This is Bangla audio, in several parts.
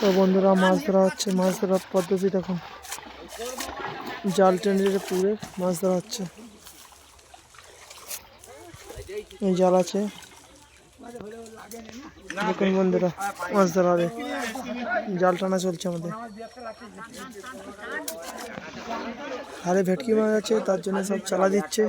তো বন্ধুরা মাছ ধরা হচ্ছে, মাছ ধরার পদ্ধতি দেখুন, জাল টেনে পুরে মাছ ধরা হচ্ছে। এই জাল আছে দেখুন বন্ধুরা, মাছ ধরা হবে, জাল টানা চলছে আমাদের। আরে ভেটকি মাছ আছে, তার জন্য সব চালা দিচ্ছে।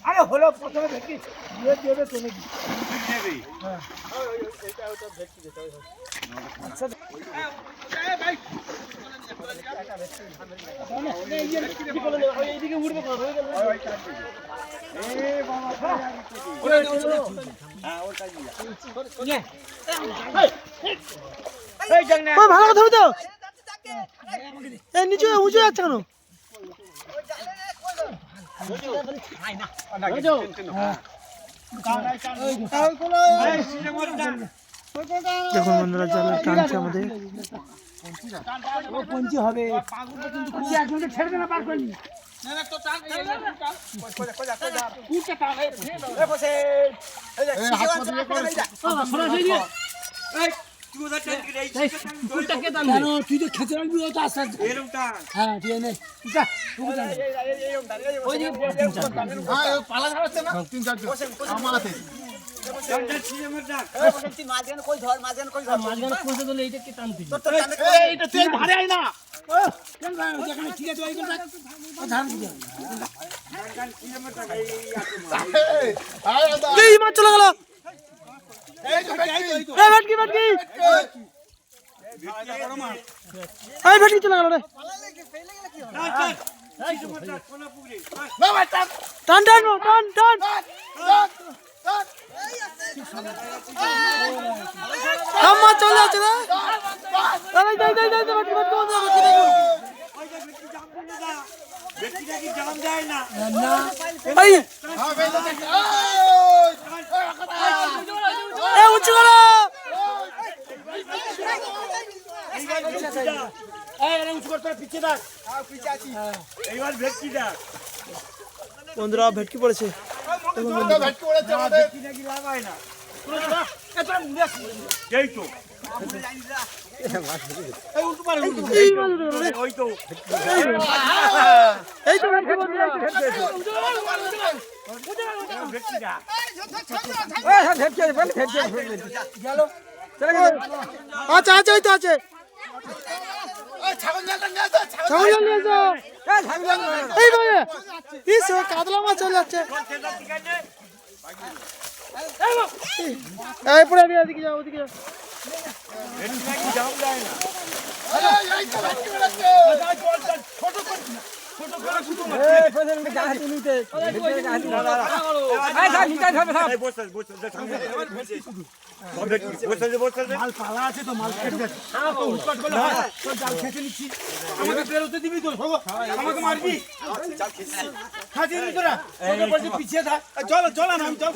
আরে হলো প্রথমে ভেটকি দিয়ে দেবে তুমি দেবে। আচ্ছা ভাই এইদিকে উঠবে হয়ে গেল। ভালো কথা তো নিচে উঁচু যাচ্ছে কেন? দেখুন বন্ধুরা, জাল টানছে আমাদের। পঞ্চি হবে ছেড়ে না পার করিনি। তুই তো খেতে রাখবি, ও তো আস্তে আস্তে। হ্যাঁ ঠিক আছে, পালা ছাড়াচ্ছে না তিন চারজন আমার হাতে। মাছ চলে গেল, ভেটকি ভেটকি ভেটকি চলে গেল রে। টান টান টান টান মাছ চলে যাচ্ছে রে। উঁচু করো, বন্ধুরা ভেটকি পড়েছে। আচ্ছা আচ্ছা, ওই তো আছে, কাতলা মাছ চলে যাচ্ছে। এদিকে যাও, ওদিকে যাও। পিছিয়ে থাক, চলো চলো না, আমি চল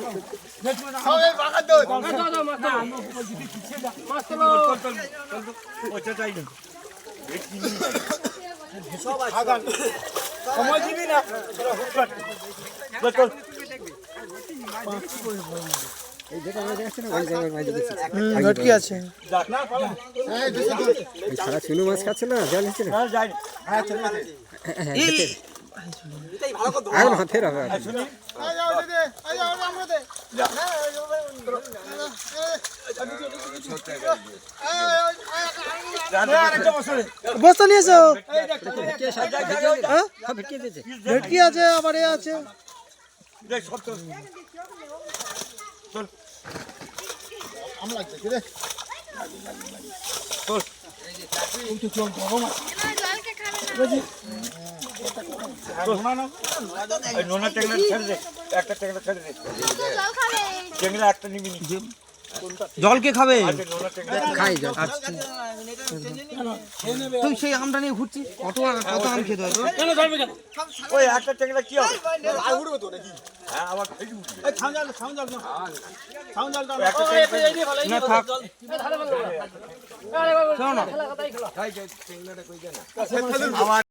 সময় দিবি না। ভেটকি আছে, চুনো মাছ খাচ্ছে না, জল হচ্ছে না। ফের হবে বস্তা নিয়ে এসো। ভেটকি আছে, আবার এ আছে। নোনা টেংরা ছেড়ে দে, একটা টেংরা ছেড়ে দে, টেংরা একটা নিবি নি। জল কে খাবে? খাই জল। তুই সেই আমটা নিয়ে ঘুরছিস, কত কত আম খেতে হয় তোর? ওই একটা ট্যাংরা কি হবে? আর উড়বে তো নাকি? হ্যাঁ আবার এই থাম জল না থাক, শোনো না।